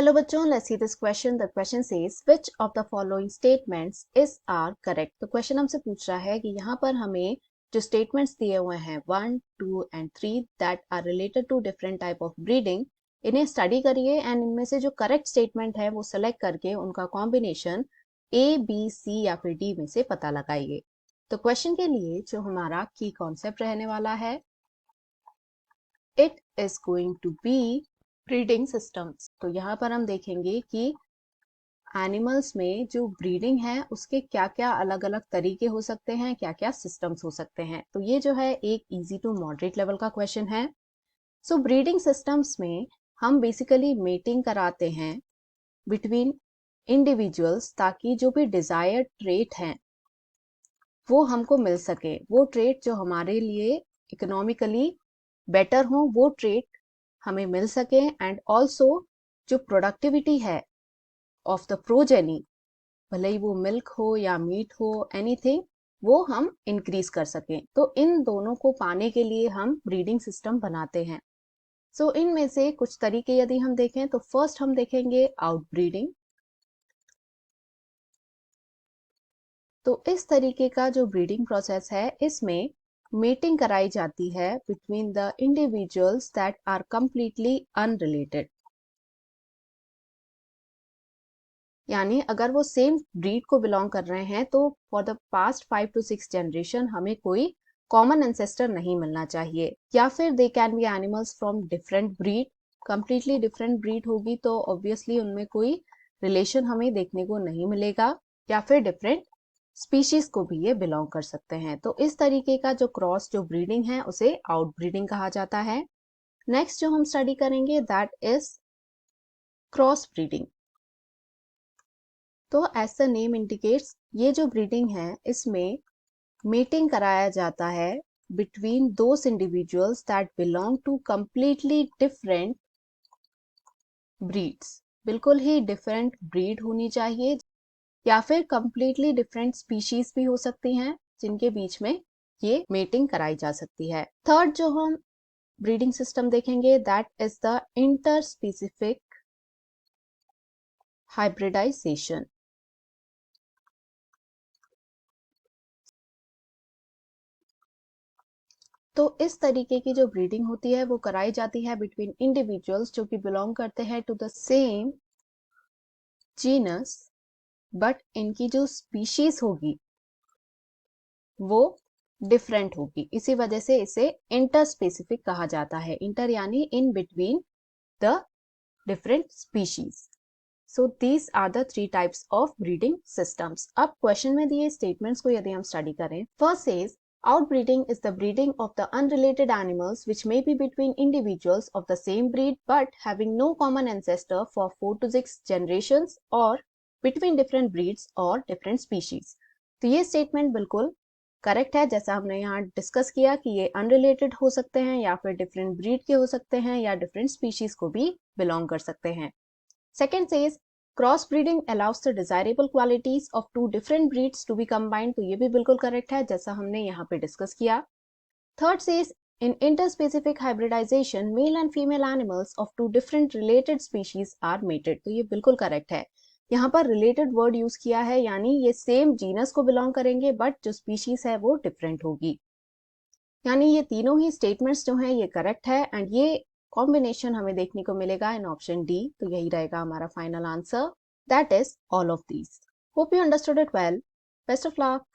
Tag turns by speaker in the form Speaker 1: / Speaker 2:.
Speaker 1: Hello बच्चों, let's see this question. The question says which of the following statements is are correct. तो question हमसे पूछ रहा है कि यहाँ पर हमें जो स्टेटमेंट्स दिए हुए हैं 1, 2 and 3 that are related to different type of breeding, इन्हें स्टडी करिए एंड इनमें से जो करेक्ट स्टेटमेंट है वो सेलेक्ट करके उनका कॉम्बिनेशन ए, बी, सी या फिर डी में से पता लगाइए। तो क्वेश्चन के लिए जो हमारा की कॉन्सेप्ट रहने वाला है, it is going to be breeding systems. तो यहाँ पर हम देखेंगे कि एनिमल्स में जो ब्रीडिंग है उसके क्या क्या अलग अलग तरीके हो सकते हैं, क्या क्या सिस्टम्स हो सकते हैं। तो ये जो है एक इजी टू मॉडरेट लेवल का क्वेश्चन है। सो ब्रीडिंग सिस्टम्स में हम बेसिकली मेटिंग कराते हैं बिटवीन इंडिविजुअल्स ताकि जो भी डिजायर्ड ट्रेट हैं वो हमको मिल सके। वो ट्रेट जो हमारे लिए इकोनॉमिकली बेटर हो वो ट्रेट हमें मिल सके, एंड ऑल्सो जो प्रोडक्टिविटी है ऑफ द प्रोजेनी, भले ही वो मिल्क हो या मीट हो, एनीथिंग, वो हम इंक्रीज कर सकें। तो इन दोनों को पाने के लिए हम ब्रीडिंग सिस्टम बनाते हैं। सो इनमें से कुछ तरीके यदि हम देखें तो फर्स्ट हम देखेंगे आउटब्रीडिंग। तो इस तरीके का जो ब्रीडिंग प्रोसेस है इसमें मेटिंग कराई जाती है between the individuals that are completely unrelated. यानी अगर वो सेम ब्रीड को बिलोंग कर रहे हैं तो for the past 5 to 6 generation हमें कोई कॉमन एंसेस्टर नहीं मिलना चाहिए। या फिर they can be animals from different breed, completely different breed होगी तो ऑब्वियसली उनमें कोई रिलेशन हमें देखने को नहीं मिलेगा, या फिर डिफरेंट स्पीशीज को भी ये बिलोंग कर सकते हैं। तो इस तरीके का जो क्रॉस जो ब्रीडिंग है उसे आउटब्रीडिंग कहा जाता है। नेक्स्ट जो हम स्टडी करेंगे दैट इज क्रॉस ब्रीडिंग। तो एज द नेम इंडिकेट्स, ये जो ब्रीडिंग है इसमें मेटिंग कराया जाता है between those individuals that belong to completely different breeds. बिल्कुल ही डिफरेंट ब्रीड होनी चाहिए, या फिर कंप्लीटली डिफरेंट स्पीशीज भी हो सकती हैं जिनके बीच में ये मेटिंग कराई जा सकती है। थर्ड जो हम ब्रीडिंग सिस्टम देखेंगे that is the interspecific hybridization. तो इस तरीके की जो ब्रीडिंग होती है वो कराई जाती है बिटवीन इंडिविजुअल्स जो कि बिलोंग करते हैं to the same genus, but इनकी जो स्पीशीज होगी वो डिफरेंट होगी। इसी वजह से इसे इंटर स्पेसिफिक कहा जाता है। इंटर यानी in between the different species. So these are the 3 types of breeding systems. अब क्वेश्चन में दिए स्टेटमेंट्स को यदि हम स्टडी करें, first is outbreeding is the breeding of the unrelated animals which may be between individuals of the same breed but having no common ancestor for 4 to 6 generations or between different breeds or different species। तो ये statement बिल्कुल correct है। जैसा हमने यहाँ discuss किया कि ये अनरिलेटेड हो सकते हैं या फिर डिफरेंट ब्रीड के हो सकते हैं या डिफरेंट स्पीशीज को भी बिलोंग कर सकते हैं। Second says crossbreeding allows the desirable qualities of two different breeds to be combined। तो ये भी बिल्कुल करेक्ट है जैसा हमने यहाँ पे डिस्कस किया। Third says in interspecific hybridization male and female animals of two different related species are mated। तो ये बिल्कुल करेक्ट है। यहाँ पर रिलेटेड वर्ड यूज किया है, यानी ये सेम जीनस को बिलोंग करेंगे बट जो स्पीशीज है वो डिफरेंट होगी। यानी ये तीनों ही स्टेटमेंट्स जो हैं ये करेक्ट है, एंड ये कॉम्बिनेशन हमें देखने को मिलेगा इन ऑप्शन डी। तो यही रहेगा हमारा final answer, that is all of these. Hope you understood it well. Best of luck.